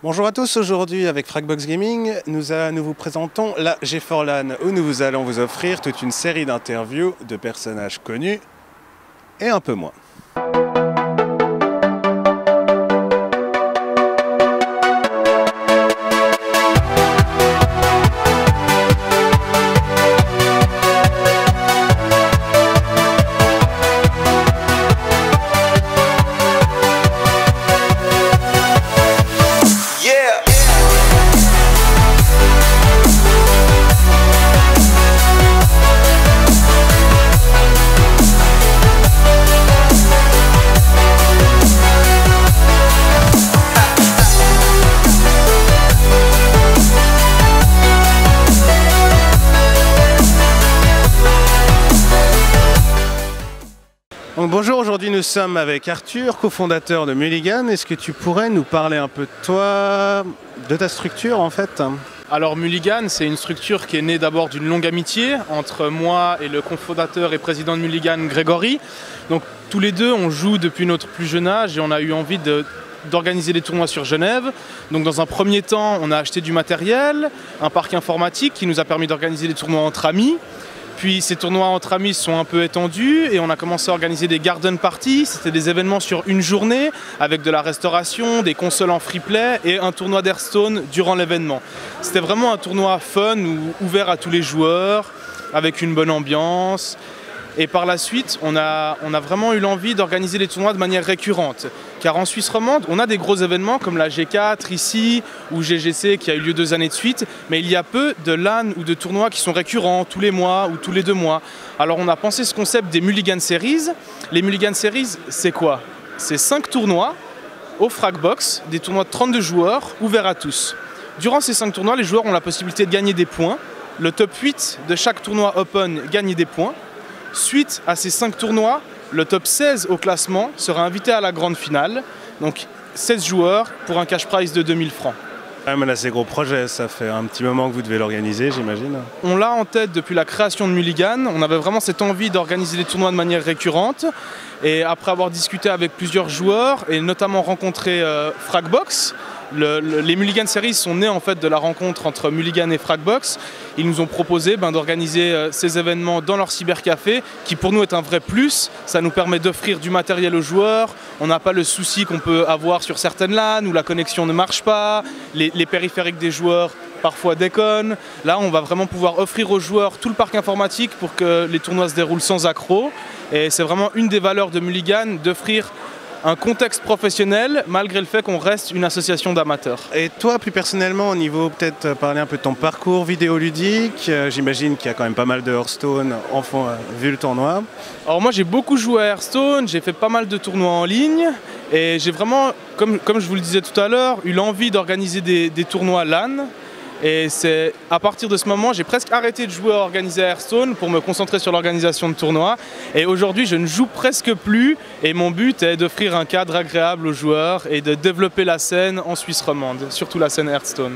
Bonjour à tous, aujourd'hui avec Fragbox Gaming, nous vous présentons la G4 LAN où nous allons vous offrir toute une série d'interviews de personnages connus et un peu moins. Donc bonjour, aujourd'hui nous sommes avec Arthur, cofondateur de Mulligan. Est-ce que tu pourrais nous parler un peu de toi, de ta structure en fait? Alors Mulligan, c'est une structure qui est née d'abord d'une longue amitié entre moi et le cofondateur et président de Mulligan, Grégory. Donc tous les deux, on joue depuis notre plus jeune âge et on a eu envie d'organiser des tournois sur Genève. Donc dans un premier temps, on a acheté du matériel, un parc informatique qui nous a permis d'organiser des tournois entre amis. Puis ces tournois entre amis sont un peu étendus et on a commencé à organiser des garden parties. C'était des événements sur une journée avec de la restauration, des consoles en free play et un tournoi d'Hearthstone durant l'événement. C'était vraiment un tournoi fun, ouvert à tous les joueurs, avec une bonne ambiance. Et par la suite, on a vraiment eu l'envie d'organiser des tournois de manière récurrente. Car en Suisse romande, on a des gros événements comme la G4 ici, ou GGC qui a eu lieu 2 années de suite, mais il y a peu de LAN ou de tournois qui sont récurrents tous les mois ou tous les 2 mois. Alors on a pensé ce concept des Mulligan Series. Les Mulligan Series, c'est quoi? C'est 5 tournois au Fragbox, des tournois de 32 joueurs, ouverts à tous. Durant ces 5 tournois, les joueurs ont la possibilité de gagner des points. Le top 8 de chaque tournoi Open gagne des points. Suite à ces 5 tournois, le top 16 au classement sera invité à la grande finale. Donc 16 joueurs pour un cash prize de 2000 francs. Ah, mais là c'est gros projet, ça fait un petit moment que vous devez l'organiser j'imagine. On l'a en tête depuis la création de Mulligan. On avait vraiment cette envie d'organiser des tournois de manière récurrente. Et après avoir discuté avec plusieurs joueurs et notamment rencontré Fragbox, les Mulligan Series sont nés en fait de la rencontre entre Mulligan et Fragbox. Ils nous ont proposé d'organiser ces événements dans leur cybercafé, qui pour nous est un vrai plus. Ça nous permet d'offrir du matériel aux joueurs. On n'a pas le souci qu'on peut avoir sur certaines LAN où la connexion ne marche pas, les périphériques des joueurs parfois déconnent. Là, on va vraiment pouvoir offrir aux joueurs tout le parc informatique pour que les tournois se déroulent sans accroc. Et c'est vraiment une des valeurs de Mulligan d'offrir un contexte professionnel malgré le fait qu'on reste une association d'amateurs. Et toi plus personnellement au niveau peut-être parler un peu de ton parcours vidéoludique, j'imagine qu'il y a quand même pas mal de Hearthstone vu le tournoi. Alors moi j'ai beaucoup joué à Hearthstone, j'ai fait pas mal de tournois en ligne et j'ai vraiment, comme je vous le disais tout à l'heure, eu l'envie d'organiser des tournois LAN. Et c'est à partir de ce moment, j'ai presque arrêté de jouer à organiser Hearthstone pour me concentrer sur l'organisation de tournois. Et aujourd'hui, je ne joue presque plus. Et mon but est d'offrir un cadre agréable aux joueurs et de développer la scène en Suisse romande, surtout la scène Hearthstone.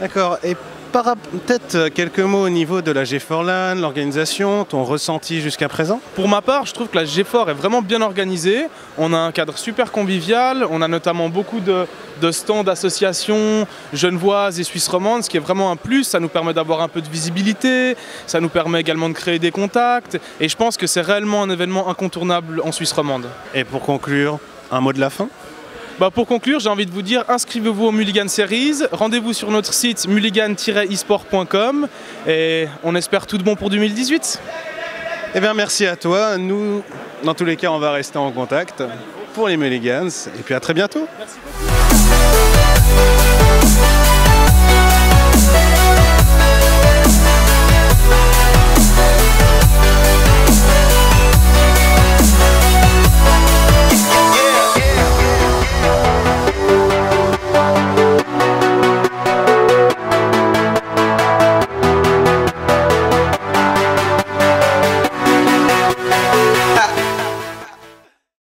D'accord. Et peut-être quelques mots au niveau de la G4 LAN, l'organisation, ton ressenti jusqu'à présent? Pour ma part, je trouve que la G4 est vraiment bien organisée. On a un cadre super convivial, on a notamment beaucoup de stands d'associations genevoises et suisses romandes, ce qui est vraiment un plus. Ça nous permet d'avoir un peu de visibilité, ça nous permet également de créer des contacts. Et je pense que c'est réellement un événement incontournable en Suisse romande. Et pour conclure, un mot de la fin? Pour conclure, j'ai envie de vous dire, inscrivez-vous aux Mulligan Series, rendez-vous sur notre site mulligan-esport.com et on espère tout de bon pour 2018. Eh bien merci à toi, nous dans tous les cas on va rester en contact pour les Mulligans et puis à très bientôt. Merci beaucoup.